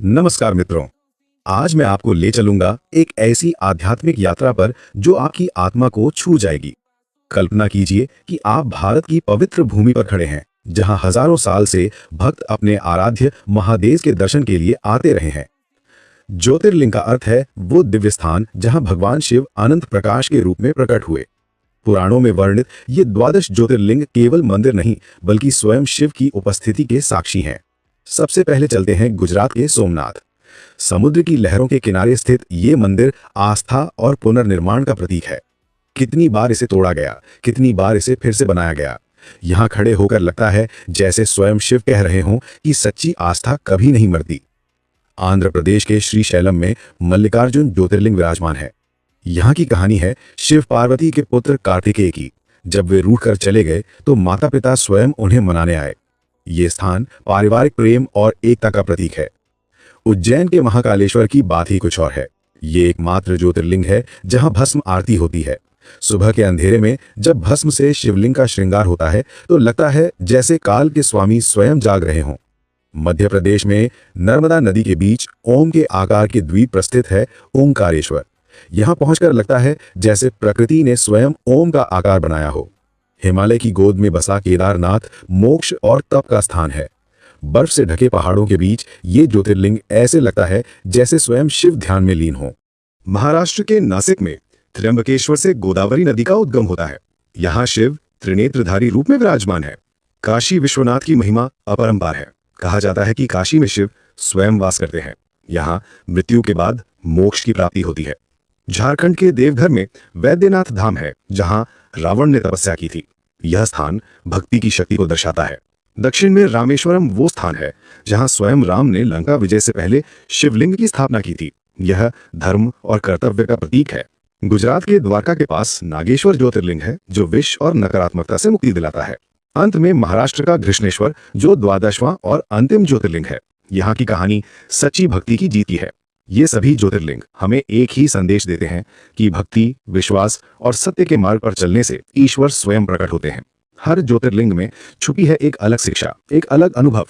नमस्कार मित्रों। आज मैं आपको ले चलूंगा एक ऐसी आध्यात्मिक यात्रा पर जो आपकी आत्मा को छू जाएगी। कल्पना कीजिए कि आप भारत की पवित्र भूमि पर खड़े हैं, जहां हजारों साल से भक्त अपने आराध्य महादेव के दर्शन के लिए आते रहे हैं। ज्योतिर्लिंग का अर्थ है वो दिव्य स्थान जहां भगवान शिव अनंत प्रकाश के रूप में प्रकट हुए। पुराणों में वर्णित ये द्वादश ज्योतिर्लिंग केवल मंदिर नहीं, बल्कि स्वयं शिव की उपस्थिति के साक्षी हैं। सबसे पहले चलते हैं गुजरात के सोमनाथ। समुद्र की लहरों के किनारे स्थित ये मंदिर आस्था और पुनर्निर्माण का प्रतीक है। कितनी बार इसे तोड़ा गया, कितनी बार इसे फिर से बनाया गया। यहाँ खड़े होकर लगता है जैसे स्वयं शिव कह रहे हों कि सच्ची आस्था कभी नहीं मरती। आंध्र प्रदेश के श्रीशैलम में मल्लिकार्जुन ज्योतिर्लिंग विराजमान है। यहाँ की कहानी है शिव पार्वती के पुत्र कार्तिकेय की। जब वे रूठ कर चले गए तो माता पिता स्वयं उन्हें मनाने आए। ये स्थान पारिवारिक प्रेम और एकता का प्रतीक है। उज्जैन के महाकालेश्वर की बात ही कुछ और है। ये एकमात्र ज्योतिर्लिंग है जहां भस्म आरती होती है। सुबह के अंधेरे में जब भस्म से शिवलिंग का श्रृंगार होता है तो लगता है जैसे काल के स्वामी स्वयं जाग रहे हों। मध्य प्रदेश में नर्मदा नदी के बीच ओम के आकार के द्वीप पर स्थित है ओंकारेश्वर। यहाँ पहुंचकर लगता है जैसे प्रकृति ने स्वयं ओम का आकार बनाया हो। हिमालय की गोद में बसा केदारनाथ मोक्ष और तप का स्थान है। बर्फ से ढके पहाड़ों के बीच ये ज्योतिर्लिंग ऐसे लगता है जैसे स्वयं शिव ध्यान में लीन हो। महाराष्ट्र के नासिक में त्र्यंबकेश्वर से गोदावरी नदी का उद्गम होता है। यहाँ शिव त्रिनेत्रधारी रूप में विराजमान है। काशी विश्वनाथ की महिमा अपरंपार है। कहा जाता है कि काशी में शिव स्वयं वास करते हैं। यहाँ मृत्यु के बाद मोक्ष की प्राप्ति होती है। झारखंड के देवघर में वैद्यनाथ धाम है, जहां रावण ने तपस्या की थी। यह स्थान भक्ति की शक्ति को दर्शाता है। दक्षिण में रामेश्वरम वो स्थान है जहां स्वयं राम ने लंका विजय से पहले शिवलिंग की स्थापना की थी। यह धर्म और कर्तव्य का प्रतीक है। गुजरात के द्वारका के पास नागेश्वर ज्योतिर्लिंग है, जो विष और नकारात्मकता से मुक्ति दिलाता है। अंत में महाराष्ट्र का घृष्णेश्वर, जो द्वादशवां और अंतिम ज्योतिर्लिंग है। यहाँ की कहानी सच्ची भक्ति की जीत की है। ये सभी ज्योतिर्लिंग हमें एक ही संदेश देते हैं कि भक्ति, विश्वास और सत्य के मार्ग पर चलने से ईश्वर स्वयं प्रकट होते हैं। हर ज्योतिर्लिंग में छुपी है एक अलग शिक्षा, एक अलग अनुभव।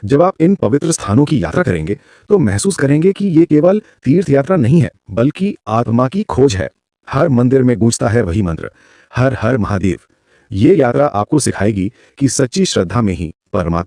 जब आप इन पवित्र स्थानों की यात्रा करेंगे तो महसूस करेंगे कि ये केवल तीर्थ यात्रा नहीं है, बल्कि आत्मा की खोज है। हर मंदिर में गूंजता है वही मंत्र, हर हर महादेव। ये यात्रा आपको सिखाएगी कि सच्ची श्रद्धा में ही परमात्मा